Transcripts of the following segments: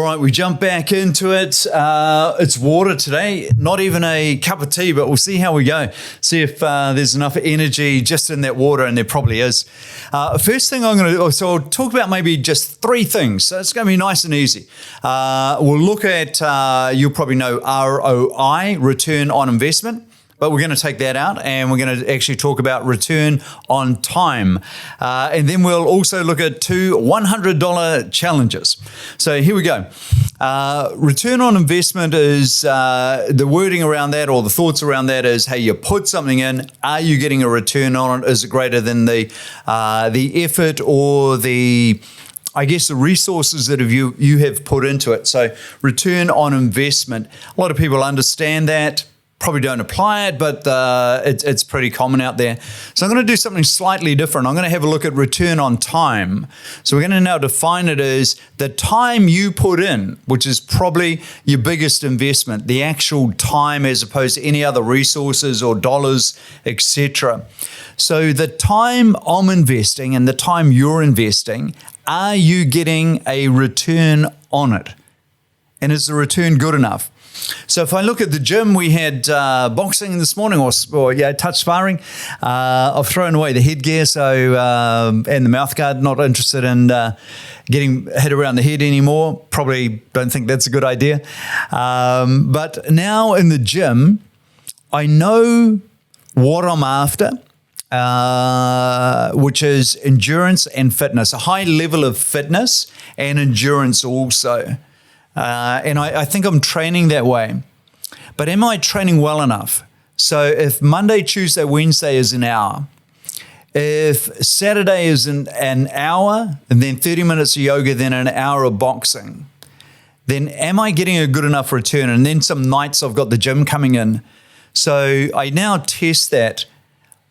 right, we jump back into it. It's water today, not even a cup of tea, but we'll see how we go. See if there's enough energy just in that water, and there probably is. First thing I'm going to do, so I'll talk about maybe just three things. So it's going to be nice and easy. We'll look at, you'll probably know ROI, return on investment. But we're going to take that out and we're going to actually talk about return on time. And then we'll also look at two $100 challenges. So here we go. Return on investment is the wording around that, or the thoughts around that is, hey, you put something in, are you getting a return on it? Is it greater than the effort or the resources that you have put into it? So return on investment. A lot of people understand that. Probably don't apply it, but it's pretty common out there. So I'm going to do something slightly different. I'm going to have a look at return on time. So we're going to now define it as the time you put in, which is probably your biggest investment, the actual time as opposed to any other resources or dollars, etc. So the time I'm investing and the time you're investing, are you getting a return on it? And is the return good enough? So if I look at the gym, we had boxing this morning or touch sparring. I've thrown away the headgear and the mouth guard, not interested in getting hit around the head anymore. Probably don't think that's a good idea. But now in the gym, I know what I'm after, which is endurance and fitness, a high level of fitness and endurance also. And I think I'm training that way. But am I training well enough? So if Monday, Tuesday, Wednesday is an hour, if Saturday is an hour, and then 30 minutes of yoga, then an hour of boxing, then am I getting a good enough return? And then some nights I've got the gym coming in. So I now test that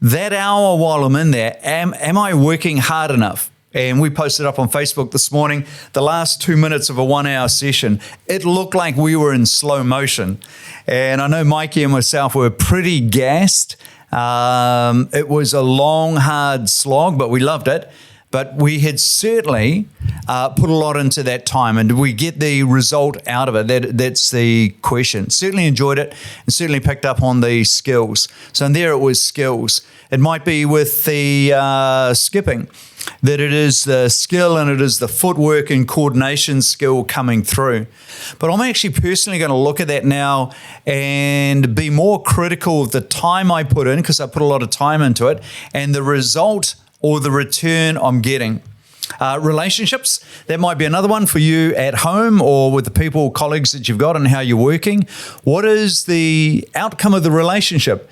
hour while I'm in there, am I working hard enough? And we posted up on Facebook this morning, the last 2 minutes of a 1 hour session, it looked like we were in slow motion. And I know Mikey and myself were pretty gassed. It was a long, hard slog, but we loved it. But we had certainly put a lot into that time. And did we get the result out of it? That's the question. Certainly enjoyed it and certainly picked up on the skills. So in there it was skills. It might be with the skipping, that it is the skill and it is the footwork and coordination skill coming through. But I'm actually personally going to look at that now and be more critical of the time I put in, because I put a lot of time into it, and the result or the return I'm getting. Relationships, that might be another one for you at home or with the people, colleagues that you've got and how you're working. What is the outcome of the relationship?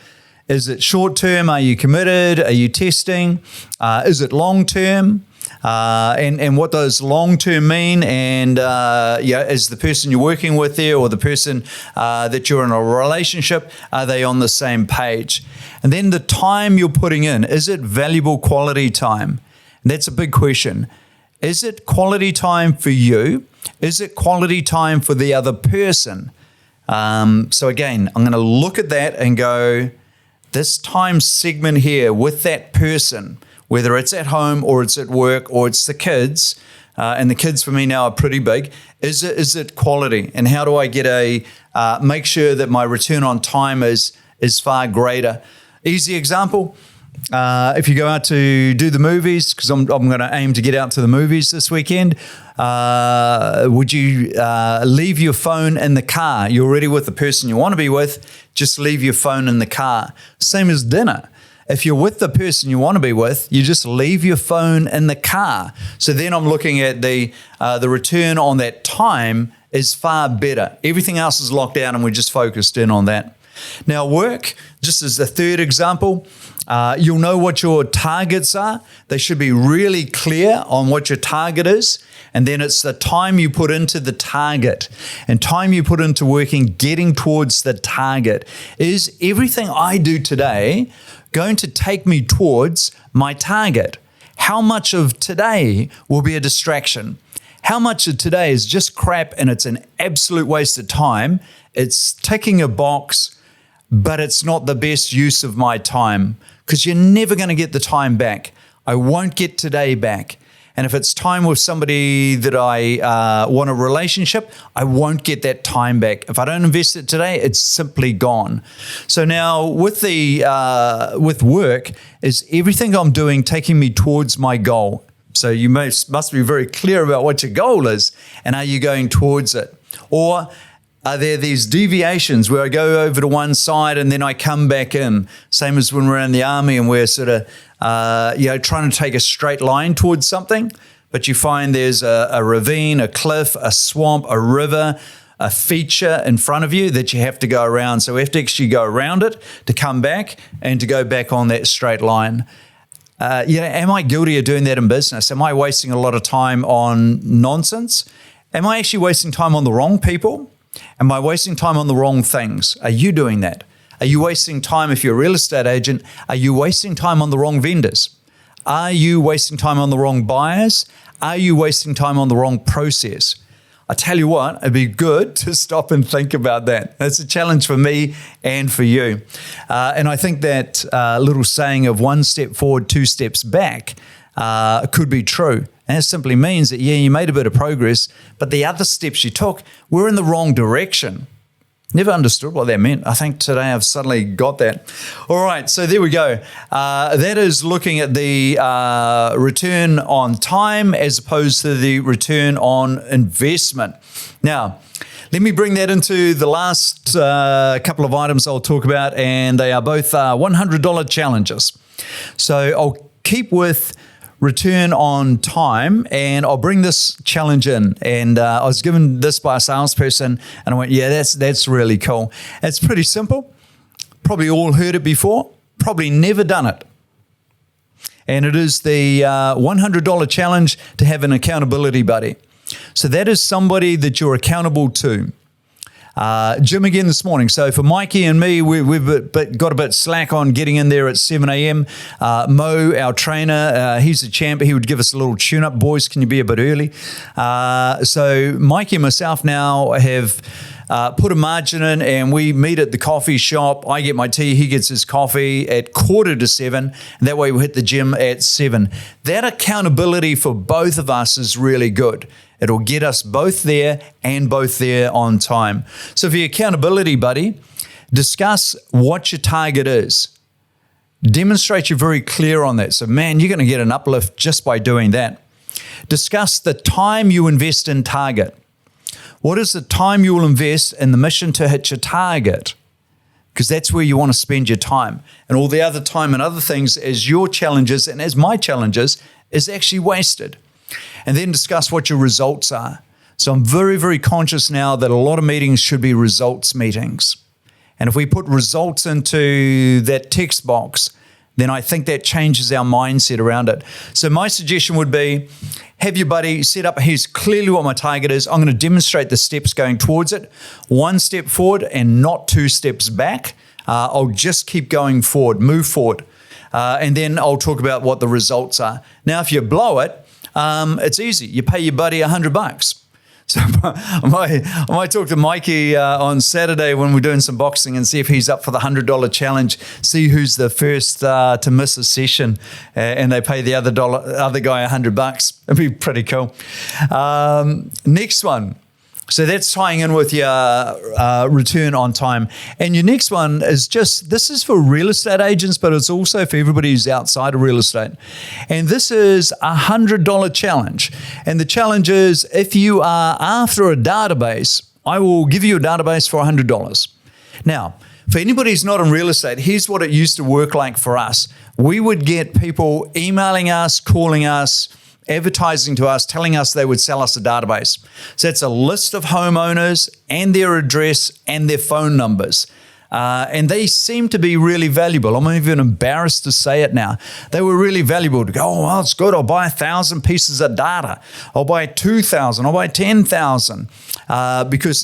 Is it short term? Are you committed? Are you testing? Is it long term? And what does long term mean? And is the person you're working with there, or the person that you're in a relationship, are they on the same page? And then the time you're putting in, is it valuable quality time? And that's a big question. Is it quality time for you? Is it quality time for the other person? So again, I'm going to look at that and go, this time segment here with that person, whether it's at home or it's at work or it's the kids, and the kids for me now are pretty big, is it quality? And how do I get make sure that my return on time is far greater? Easy example, if you go out to do the movies, because I'm going to aim to get out to the movies this weekend, would you leave your phone in the car? You're already with the person you want to be with, just leave your phone in the car. Same as dinner. If you're with the person you want to be with, you just leave your phone in the car. So then I'm looking at the return on that time is far better. Everything else is locked down and we're just focused in on that. Now work, just as the third example, you'll know what your targets are. They should be really clear on what your target is. And then it's the time you put into the target and time you put into working, getting towards the target. Is everything I do today going to take me towards my target? How much of today will be a distraction? How much of today is just crap and it's an absolute waste of time? It's ticking a box, but it's not the best use of my time, because you're never going to get the time back. I won't get today back. And if it's time with somebody that I want a relationship, I won't get that time back. If I don't invest it today, it's simply gone. So now with with work, is everything I'm doing taking me towards my goal? So you must be very clear about what your goal is, and are you going towards it? Or are there these deviations where I go over to one side and then I come back in? Same as when we're in the army and we're sort of, trying to take a straight line towards something, but you find there's a ravine, a cliff, a swamp, a river, a feature in front of you that you have to go around. So we have to actually go around it to come back and to go back on that straight line. Am I guilty of doing that in business? Am I wasting a lot of time on nonsense? Am I actually wasting time on the wrong people? Am I wasting time on the wrong things? Are you doing that? Are you wasting time if you're a real estate agent? Are you wasting time on the wrong vendors? Are you wasting time on the wrong buyers? Are you wasting time on the wrong process? I tell you what, it'd be good to stop and think about that. That's a challenge for me and for you. And I think that little saying of 1 step forward, 2 steps back could be true. And it simply means that, you made a bit of progress, but the other steps you took were in the wrong direction. Never understood what that meant. I think today I've suddenly got that. All right, so there we go. That is looking at the return on time as opposed to the return on investment. Now, let me bring that into the last couple of items I'll talk about, and they are both $100 challenges. So I'll keep with return on time, and I'll bring this challenge in. And I was given this by a salesperson, and I went, that's really cool. It's pretty simple. Probably all heard it before, probably never done it. And it is the $100 challenge to have an accountability buddy. So that is somebody that you're accountable to. Jim again this morning. So for Mikey and me, we've got a bit slack on getting in there at 7 a.m. Mo, our trainer, he's a champ. He would give us a little tune-up. Boys, can you be a bit early? So Mikey and myself now have put a margin in, and we meet at the coffee shop. I get my tea, he gets his coffee at 6:45, and that way we hit the gym at 7. That accountability for both of us is really good. It'll get us both there and both there on time. So for your accountability buddy, discuss what your target is. Demonstrate you're very clear on that. So man, you're going to get an uplift just by doing that. Discuss the time you invest in target. What is the time you will invest in the mission to hit your target? Because that's where you want to spend your time. And all the other time and other things as your challenges and as my challenges is actually wasted. And then discuss what your results are. So I'm very, very conscious now that a lot of meetings should be results meetings. And if we put results into that text box, then I think that changes our mindset around it. So my suggestion would be, have your buddy set up, here's clearly what my target is. I'm going to demonstrate the steps going towards it. 1 step forward and not 2 steps back. I'll just keep going forward, move forward. And then I'll talk about what the results are. Now, if you blow it, it's easy. You pay your buddy $100. So I might talk to Mikey on Saturday when we're doing some boxing and see if he's up for the $100 challenge. See who's the first to miss a session, and they pay the other guy $100. It'd be pretty cool. Next one. So that's tying in with your return on time. And your next one is this is for real estate agents, but it's also for everybody who's outside of real estate. And this is a $100 challenge. And the challenge is, if you are after a database, I will give you a database for $100. Now, for anybody who's not in real estate, here's what it used to work like for us. We would get people emailing us, calling us, advertising to us, telling us they would sell us a database. So it's a list of homeowners and their address and their phone numbers. And they seem to be really valuable. I'm even embarrassed to say it now. They were really valuable to go, oh, well, it's good. I'll buy 1,000 pieces of data. I'll buy 2,000. I'll buy 10,000. Because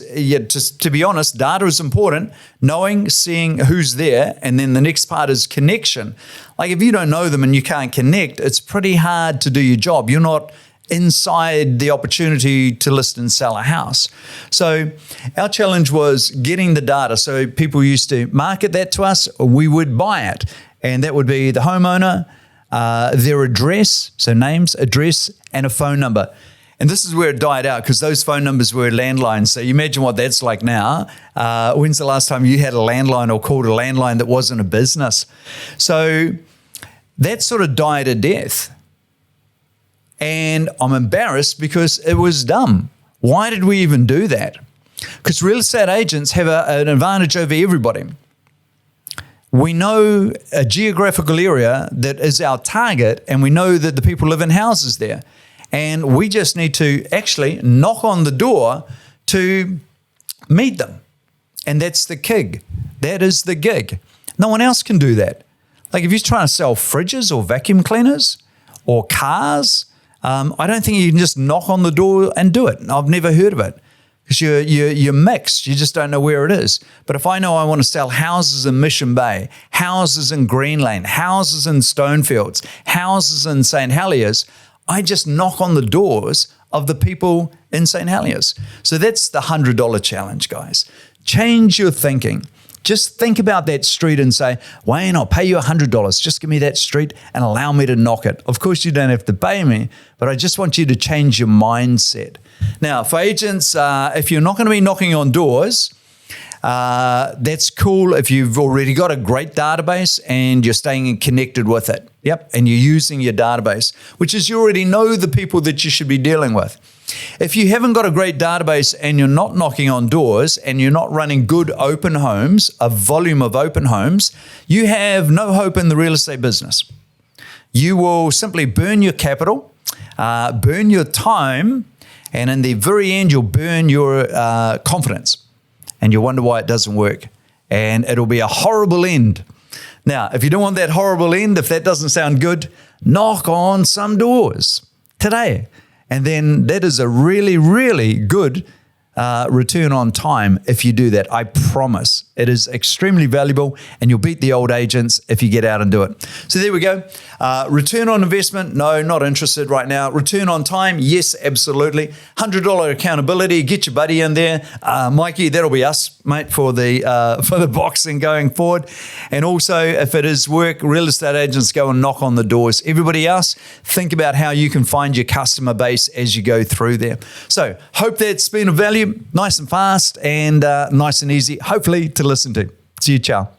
just to be honest, data is important. Knowing, seeing who's there. And then the next part is connection. Like if you don't know them and you can't connect, it's pretty hard to do your job. You're not inside the opportunity to list and sell a house. So our challenge was getting the data. So people used to market that to us, or we would buy it. And that would be the homeowner, their address, so names, address, and a phone number. And this is where it died out because those phone numbers were landlines. So you imagine what that's like now. When's the last time you had a landline or called a landline that wasn't a business? So that sort of died a death. And I'm embarrassed because it was dumb. Why did we even do that? Because real estate agents have an advantage over everybody. We know a geographical area that is our target, and we know that the people live in houses there. And we just need to actually knock on the door to meet them. And that's the gig. That is the gig. No one else can do that. Like if you're trying to sell fridges or vacuum cleaners or cars, I don't think you can just knock on the door and do it. I've never heard of it because you're mixed. You just don't know where it is. But if I know I want to sell houses in Mission Bay, houses in Green Lane, houses in Stonefields, houses in St. Heliers, I just knock on the doors of the people in St. Heliers. So that's the $100 challenge, guys. Change your thinking. Just think about that street and say, Wayne, I'll pay you $100. Just give me that street and allow me to knock it. Of course, you don't have to pay me, but I just want you to change your mindset. Now, for agents, if you're not going to be knocking on doors, that's cool if you've already got a great database and you're staying connected with it. Yep. And you're using your database, which is you already know the people that you should be dealing with. If you haven't got a great database and you're not knocking on doors and you're not running good open homes, a volume of open homes, you have no hope in the real estate business. You will simply burn your capital, burn your time, and in the very end, you'll burn your confidence. And you wonder why it doesn't work. And it'll be a horrible end. Now, if you don't want that horrible end, if that doesn't sound good, knock on some doors today. And then that is a really, really good return on time if you do that. I promise. It is extremely valuable and you'll beat the old agents if you get out and do it. So there we go. Return on investment, no, not interested right now. Return on time, yes, absolutely. $100 accountability, get your buddy in there. Mikey, that'll be us, mate, for the boxing going forward. And also, if it is work, real estate agents go and knock on the doors. Everybody else, think about how you can find your customer base as you go through there. So hope that's been of value, nice and fast and nice and easy, hopefully to listen to. See you, ciao.